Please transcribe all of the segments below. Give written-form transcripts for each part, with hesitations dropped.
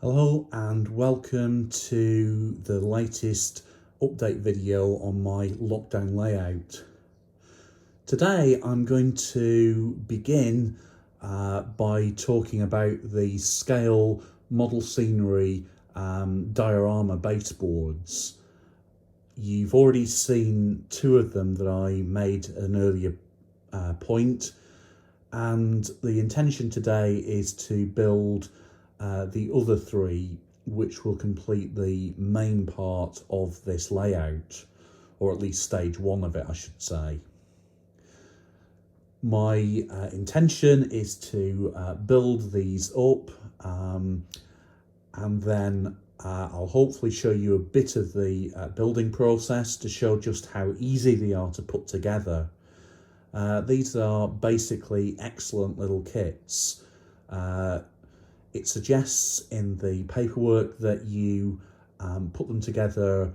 Hello and welcome to the latest update video on my lockdown layout. Today I'm going to begin by talking about the scale model scenery diorama baseboards. You've already seen two of them that I made at an earlier point, and the intention today is to build the other three, which will complete the main part of this layout, or at least stage one of it, I should say. My intention is to build these up and then I'll hopefully show you a bit of the building process to show just how easy they are to put together. These are basically excellent little kits. It suggests in the paperwork that you put them together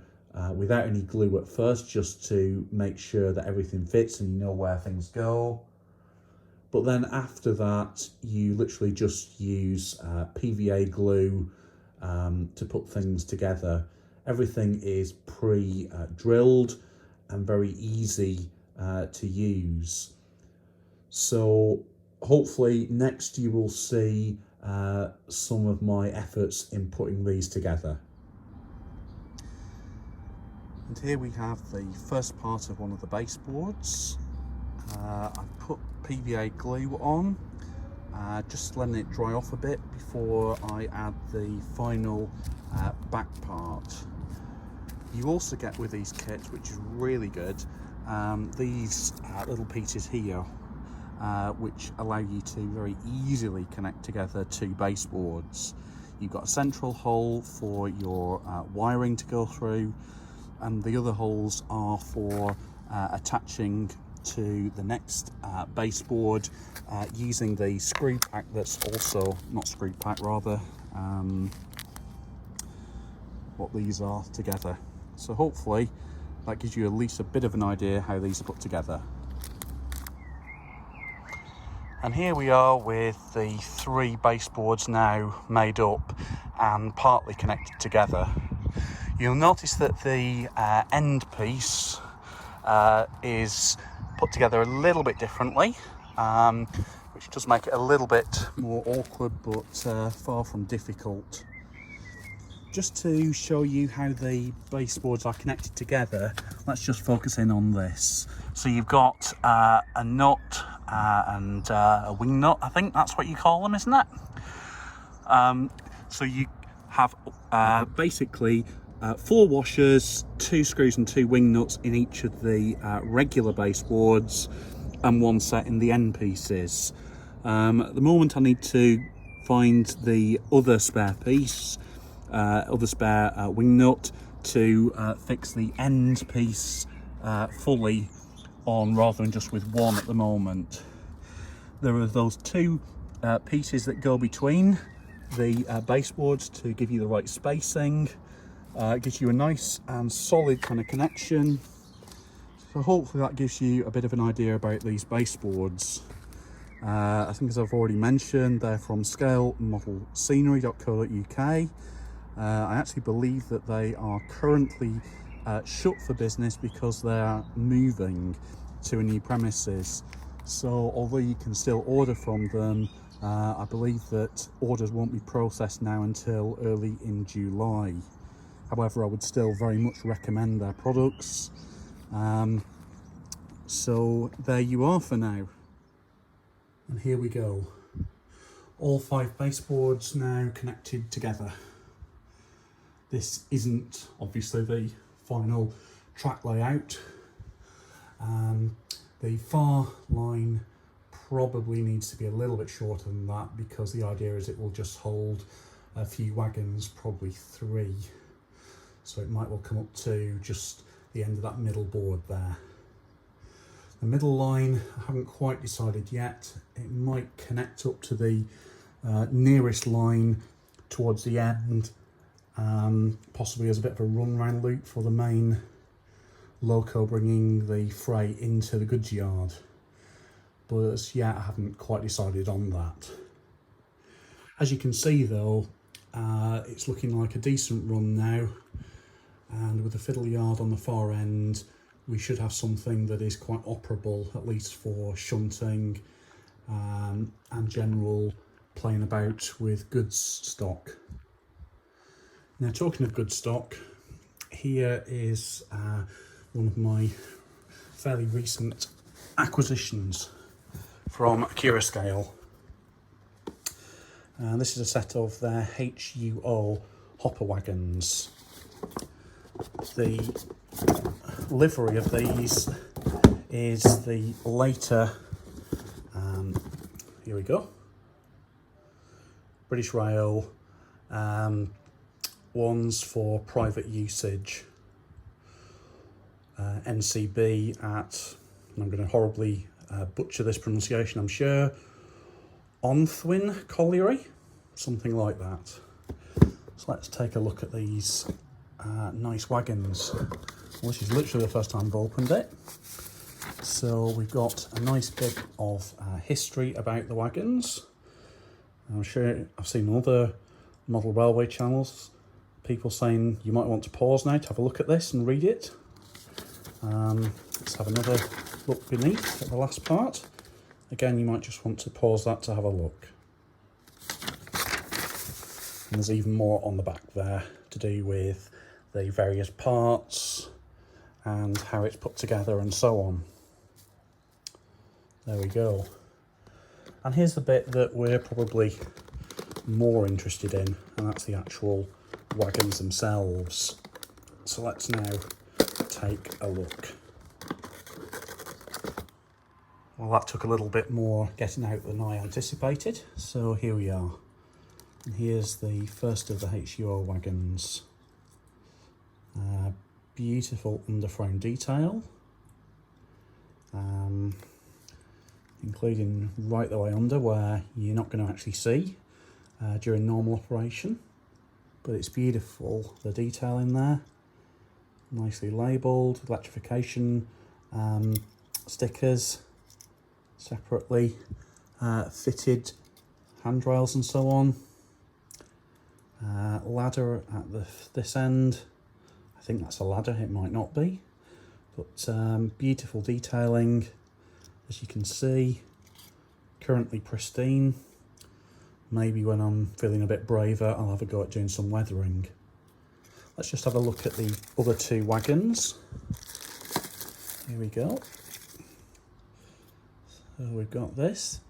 without any glue at first, just to make sure that everything fits and you know where things go. But then after that, you literally just use PVA glue to put things together. Everything is pre-drilled and very easy to use. So hopefully next you will see some of my efforts in putting these together. And here we have the first part of one of the baseboards. I've put PVA glue on, just letting it dry off a bit before I add the final back part. You also get with these kits, which is really good, these little pieces here, which allow you to very easily connect together two baseboards. You've got a central hole for your wiring to go through, and the other holes are for attaching to the next baseboard using the screw pack that's also, not screw pack rather, what these are together. So hopefully that gives you at least a bit of an idea how these are put together. And here we are with the three baseboards now made up and partly connected together. You'll notice that the end piece is put together a little bit differently, which does make it a little bit more awkward, but far from difficult. Just to show you how the baseboards are connected together, let's just focus in on this. So you've got a nut and a wing nut, I think that's what you call them, isn't it? So you have basically 4 washers, 2 screws and 2 wing nuts in each of the regular baseboards, and 1 set in the end pieces. At the moment I need to find the other spare piece, other spare wing nut to fix the end piece fully on, rather than just with 1 at the moment. There are those 2 pieces that go between the baseboards to give you the right spacing. It gives you a nice and solid kind of connection. So hopefully that gives you a bit of an idea about these baseboards. I think, as I've already mentioned, they're from scalemodelScenery.co.uk. I actually believe that they are currently shut for business because they're moving to a new premises. So although you can still order from them, I believe that orders won't be processed now until early in July. However, I would still very much recommend their products. So there you are for now. And here we go. All 5 baseboards now connected together. This isn't obviously the final track layout. The far line probably needs to be a little bit shorter than that, because the idea is it will just hold a few wagons, probably 3. So it might well come up to just the end of that middle board there. The middle line, I haven't quite decided yet. It might connect up to the nearest line towards the end, possibly as a bit of a run round loop for the main loco bringing the freight into the goods yard. But as yet I haven't quite decided on that. As you can see though, it's looking like a decent run now, and with the fiddle yard on the far end we should have something that is quite operable, at least for shunting and general playing about with goods stock. Now, talking of good stock, here is one of my fairly recent acquisitions from Accurascale. This is a set of their HUO hopper wagons. The livery of these is the later, here we go, British Rail ones for private usage. NCB at, and I'm going to horribly butcher this pronunciation, I'm sure, Onthwin Colliery, something like that. So let's take a look at these nice wagons. Well, this is literally the first time I've opened it. So we've got a nice bit of history about the wagons. I'm sure I've seen other model railway channels, people saying you might want to pause now to have a look at this and read it. Let's have another look beneath at the last part. Again, you might just want to pause that to have a look. And there's even more on the back there to do with the various parts and how it's put together and so on. There we go. And here's the bit that we're probably more interested in, and that's the actual wagons themselves. So let's now take a look. Well, that took a little bit more getting out than I anticipated, so here we are. And here's the first of the HUO wagons. Beautiful underframe detail, including right the way under where you're not going to actually see during normal operation, but it's beautiful, the detail in there, nicely labelled, electrification stickers, separately fitted handrails and so on, ladder at this end. I think that's a ladder, it might not be, but beautiful detailing, as you can see, currently pristine. Maybe when I'm feeling a bit braver, I'll have a go at doing some weathering. Let's just have a look at the other two wagons. Here we go. So we've got this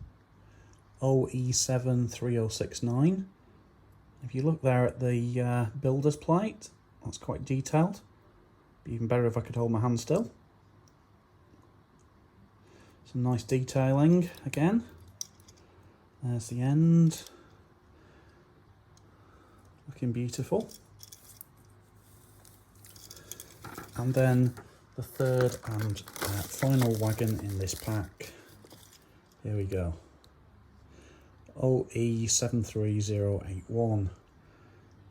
OE73069. If you look there at the builder's plate, that's quite detailed. Be even better if I could hold my hand still. Some nice detailing again. There's the end. Looking beautiful. And then the third and final wagon in this pack. Here we go. OE73081.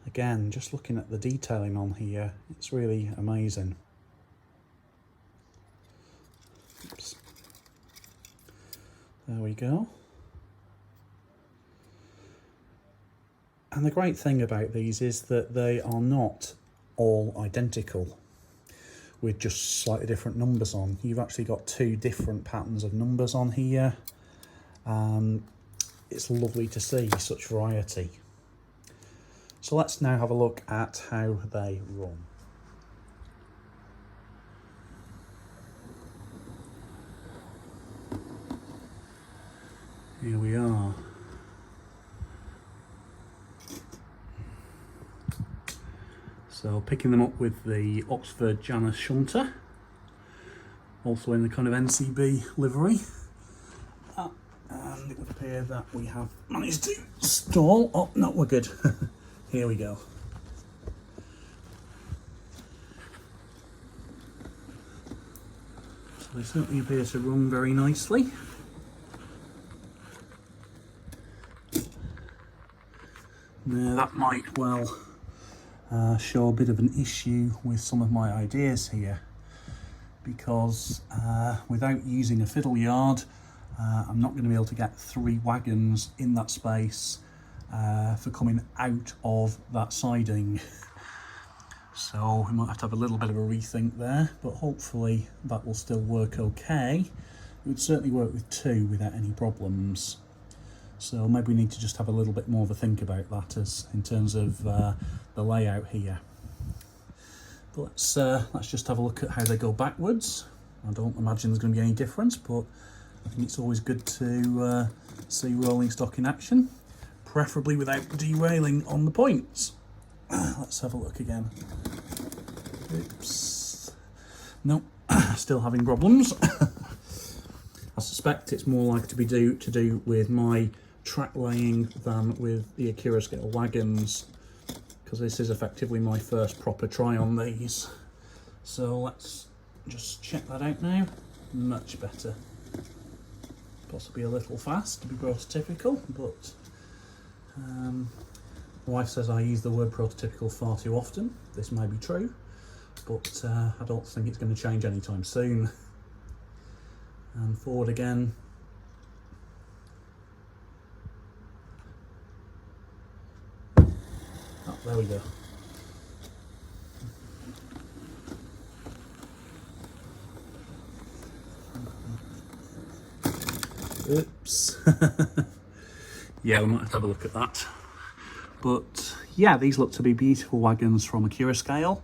Again, just looking at the detailing on here, it's really amazing. Oops. There we go. And the great thing about these is that they are not all identical with just slightly different numbers on. You've actually got two different patterns of numbers on here. It's lovely to see such variety. So let's now have a look at how they run. Here we are. So picking them up with the Oxford Janus shunter, also in the kind of NCB livery. And it would appear that we have managed to stall. Oh, no, we're good. Here we go. So they certainly appear to run very nicely. Now that might well show a bit of an issue with some of my ideas here, because without using a fiddle yard, I'm not going to be able to get 3 wagons in that space for coming out of that siding. So we might have to have a little bit of a rethink there, but hopefully that will still work okay. It would certainly work with 2 without any problems. So maybe we need to just have a little bit more of a think about that as in terms of the layout here. But let's just have a look at how they go backwards. I don't imagine there's going to be any difference, but I think it's always good to see rolling stock in action, preferably without derailing on the points. Let's have a look again. Oops. Nope, still having problems. I suspect it's more likely to do with my track laying than with the Accurascale wagons, because this is effectively my first proper try on these. So let's just check that out now. Much better. Possibly a little fast to be prototypical, but my wife says I use the word prototypical far too often. This may be true, but I don't think it's going to change anytime soon. And forward again. Oh, there we go. Oops. Yeah, we might have to have a look at that. But yeah, these look to be beautiful wagons from Accurascale.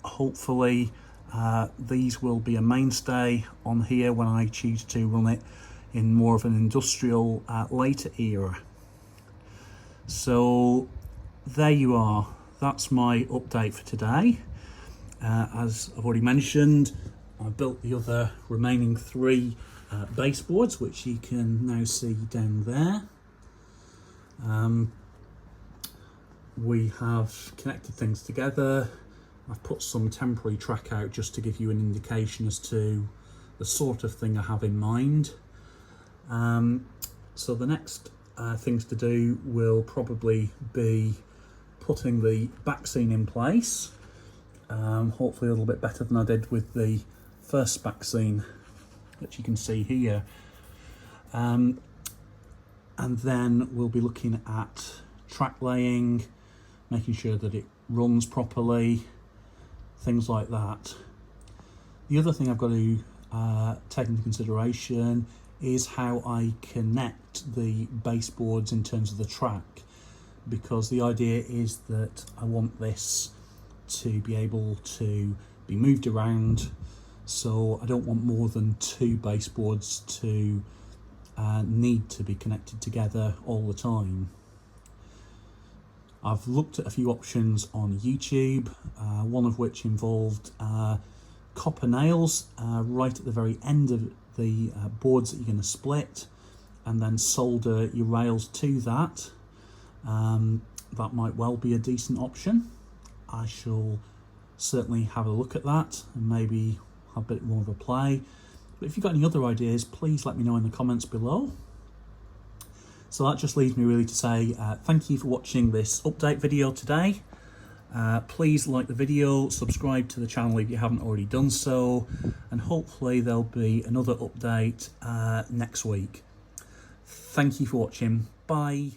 Hopefully these will be a mainstay on here when I choose to run it in more of an industrial later era. So there you are. That's my update for today. As I've already mentioned, I built the other remaining 3 baseboards, which you can now see down there. We have connected things together. I've put some temporary track out just to give you an indication as to the sort of thing I have in mind. So the next things to do will probably be putting the back scene in place, hopefully a little bit better than I did with the first back scene that you can see here. And then we'll be looking at track laying, making sure that it runs properly, things like that. The other thing I've got to take into consideration is how I connect the baseboards in terms of the track, because the idea is that I want this to be able to be moved around, so I don't want more than 2 baseboards to need to be connected together all the time. I've looked at a few options on YouTube, one of which involved copper nails right at the very end of the boards that you're going to split, and then solder your rails to that. That might well be a decent option. I shall certainly have a look at that and maybe have a bit more of a play. But if you've got any other ideas, please let me know in the comments below. So that just leaves me really to say thank you for watching this update video today. Please like the video, subscribe to the channel if you haven't already done so, and hopefully there'll be another update next week. Thank you for watching. Bye.